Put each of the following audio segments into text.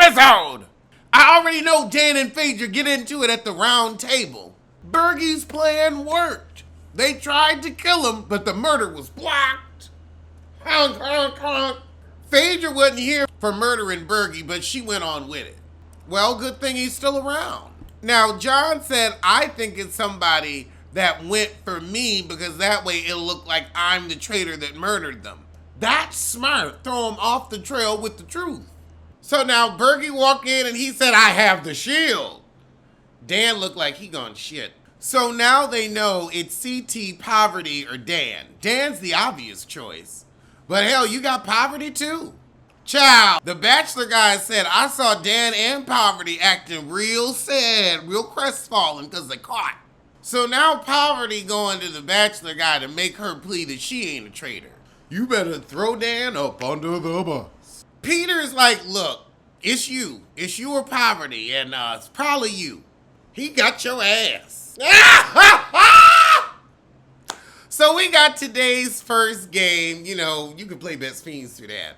episode. I already know Dan and Phaedra get into it at the round table. Bergie's plan worked. They tried to kill him, but the murder was blocked. Honk, honk, honk. Phaedra wasn't here for murdering Bergie, but she went on with it. Well, good thing he's still around. Now, John said, I think it's somebody that went for me because that way it'll look like I'm the traitor that murdered them. That's smart. Throw him off the trail with the truth. So now Bergie walked in and he said, I have the shield. Dan looked like he gone shit. So now they know it's CT, Poverty, or Dan. Dan's the obvious choice. But hell, you got Poverty too. Ciao. The Bachelor guy said, I saw Dan and Poverty acting real sad, real crestfallen because they caught. So now Poverty going to the Bachelor guy to make her plea that she ain't a traitor. You better throw Dan up under the bus. Peter's like, look, it's you. It's you or Poverty, and it's probably you. He got your ass. So we got today's first game. You know, you can play Best Fiends through that.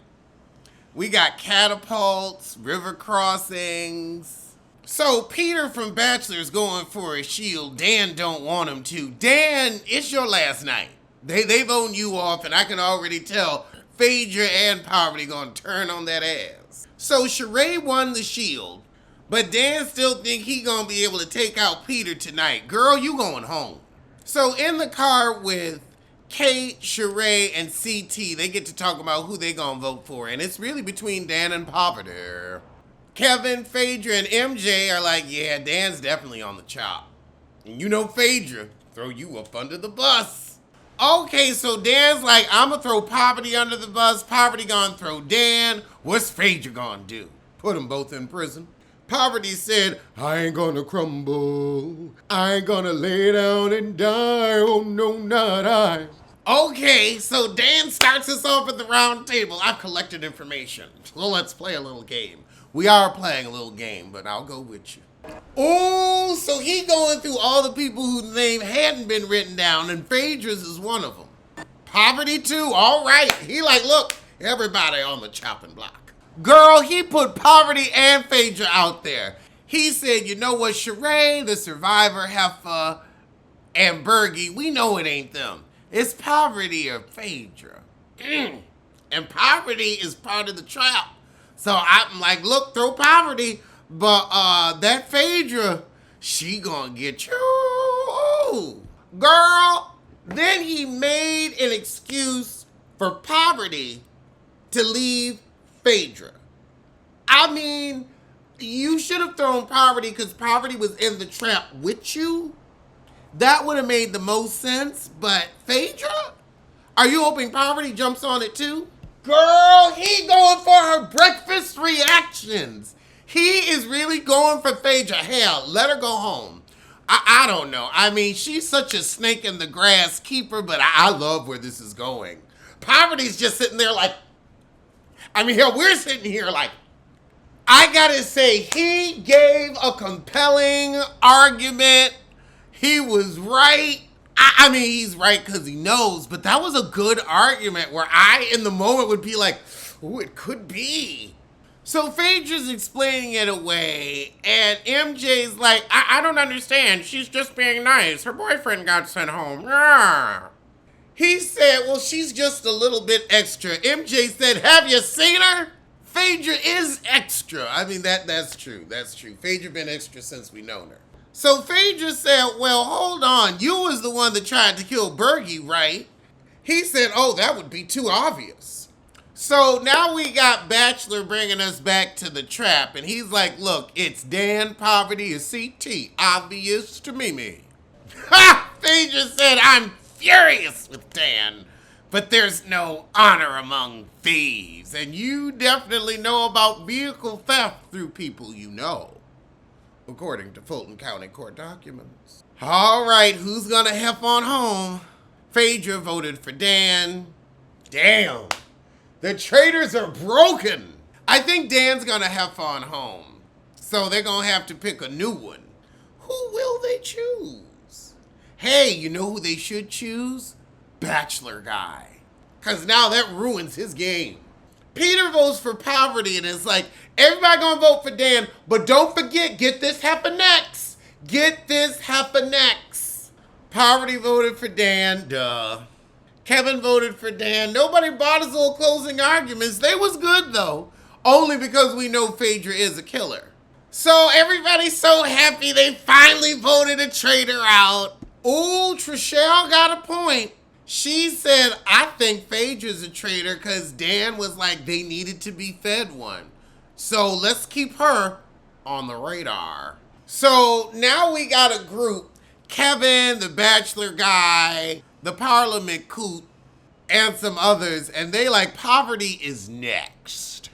We got catapults, river crossings. So Peter from Bachelor's going for a shield. Dan don't want him to. Dan, it's your last night. They voting you off, and I can already tell Phaedra and Poverty gonna turn on that ass. So Sheree won the shield, but Dan still think he gonna be able to take out Peter tonight. Girl, you going home. So in the car with Kate, Sheree, and CT, they get to talk about who they gonna vote for, and it's really between Dan and Poverty. Kevin, Phaedra, and MJ are like, yeah, Dan's definitely on the chop. And you know Phaedra, throw you up under the bus. Okay, so Dan's like, I'm gonna throw Poverty under the bus. Poverty gonna throw Dan. What's Phaedra gonna do? Put them both in prison. Poverty said, I ain't gonna crumble. I ain't gonna lay down and die. Oh no, not I. Okay, so Dan starts us off at the round table. I've collected information. Well, let's play a little game. We are playing a little game, but I'll go with you. Oh, so he going through all the people whose name hadn't been written down, and Phaedra's is one of them. Poverty too, all right. He like, look, everybody on the chopping block. Girl, he put Poverty and Phaedra out there. He said, you know what, Sheree, the Survivor, Heffa, and Bergie, we know it ain't them. It's Poverty or Phaedra. And Poverty is part of the trap. So I'm like, look, throw Poverty. But that Phaedra, she gonna get you. Girl, then he made an excuse for Poverty to leave Phaedra. I mean, you should have thrown Poverty because Poverty was in the trap with you. That would have made the most sense, but Phaedra? Are you hoping Poverty jumps on it too? Girl, he going for her breakfast reactions. He is really going for Phaedra. Hell, let her go home. I don't know. I mean, she's such a snake in the grass keeper, but I love where this is going. Poverty's just sitting there like, I mean, hell, we're sitting here like, I gotta say, he gave a compelling argument. He was right. I mean, he's right because he knows, but that was a good argument where I, in the moment, would be like, oh, it could be. So Phaedra's explaining it away, and MJ's like, I don't understand. She's just being nice. Her boyfriend got sent home. Yeah. He said, well, she's just a little bit extra. MJ said, have you seen her? Phaedra is extra. I mean, that's true. That's true. Phaedra been extra since we known her. So Phaedra said, well, hold on. You was the one that tried to kill Bergie, right? He said, oh, that would be too obvious. So now we got Bachelor bringing us back to the trap, and he's like, look, it's Dan, Poverty, and CT. Obvious to Mimi. Ha! Phaedra said, I'm furious with Dan, but there's no honor among thieves, and you definitely know about vehicle theft through people you know, according to Fulton County court documents. All right, who's gonna hef on home? Phaedra voted for Dan. Damn. The traitors are broken. I think Dan's gonna hef on home. So they're gonna have to pick a new one. Who will they choose? Hey, you know who they should choose? Bachelor guy. Because now that ruins his game. Peter votes for Poverty and it's like, Everybody gonna vote for Dan, but don't forget, get this happen next. Get this happen next. Poverty voted for Dan, duh. Kevin voted for Dan. Nobody bought his little closing arguments. They was good though, only because we know Phaedra is a killer. So everybody's so happy they finally voted a traitor out. Ooh, Trishelle got a point. She said, I think Phaedra's a traitor because Dan was like they needed to be fed one. So let's keep her on the radar. So now we got a group. Kevin, the Bachelor guy, the Parliament coot, and some others. And they like Poverty is next.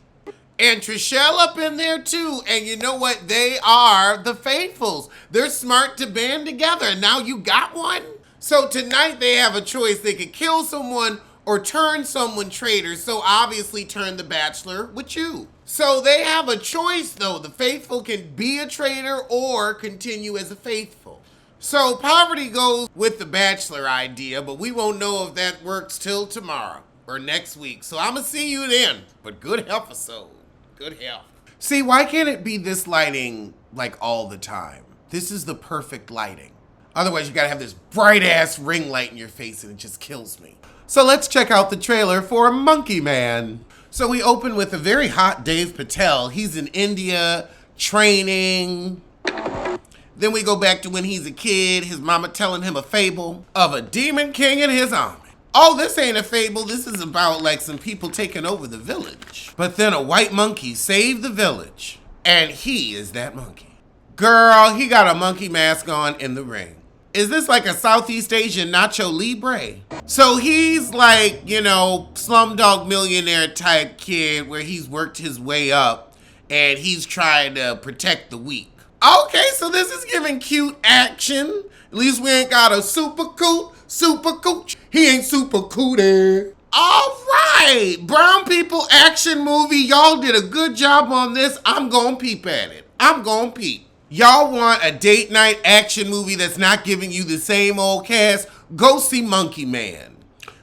And Trishelle up in there too. And you know what? They are the faithfuls. They're smart to band together. And now you got one? So tonight they have a choice. They could kill someone or turn someone traitor. So obviously turn the Bachelor with you. So they have a choice though. The faithful can be a traitor or continue as a faithful. So Poverty goes with the Bachelor idea, but we won't know if that works till tomorrow or next week. So I'm gonna see you then. But good episode. Good health. See, why can't it be this lighting like all the time? This is the perfect lighting. Otherwise, you gotta have this bright ass ring light in your face and it just kills me. So let's check out the trailer for Monkey Man. So we open with a very hot Dave Patel. He's in India training. Then we go back to when he's a kid, his mama telling him a fable of a demon king and his army. Oh, this ain't a fable. This is about like some people taking over the village. But then a white monkey saved the village. And he is that monkey. Girl, he got a monkey mask on in the ring. Is this like a Southeast Asian Nacho Libre? So he's like, you know, Slumdog Millionaire type kid where he's worked his way up and he's trying to protect the weak. Okay, so this is giving cute action. At least we ain't got a super coot. He ain't super cootie. All right, brown people action movie. Y'all did a good job on this. I'm gonna peep at it. I'm gonna peep. Y'all want a date night action movie that's not giving you the same old cast? Go see Monkey Man.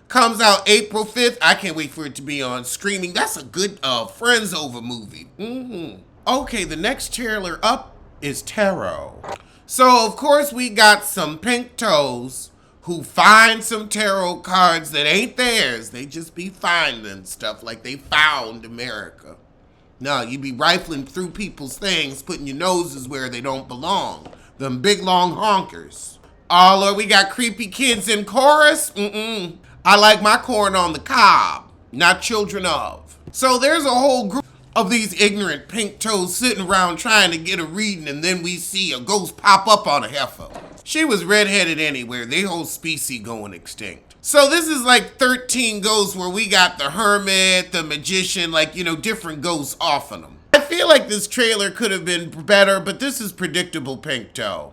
Comes out April 5th. I can't wait for it to be on streaming. That's a good Friends Over movie. Okay, the next trailer up is Tarot. So, of course, we got some pink toes who find some tarot cards that ain't theirs. They just be finding stuff like they found America. No, you be rifling through people's things, putting your noses where they don't belong. Them big long honkers. Oh, Lord, we got creepy kids in chorus? I like my corn on the cob, not children of. So there's a whole group of these ignorant pink toes sitting around trying to get a reading, and then we see a ghost pop up on a heifer. She was redheaded anywhere. They whole species going extinct. So this is like 13 ghosts where we got the hermit, the magician, like, you know, different ghosts off of them. I feel like this trailer could have been better, but this is predictable pink toe.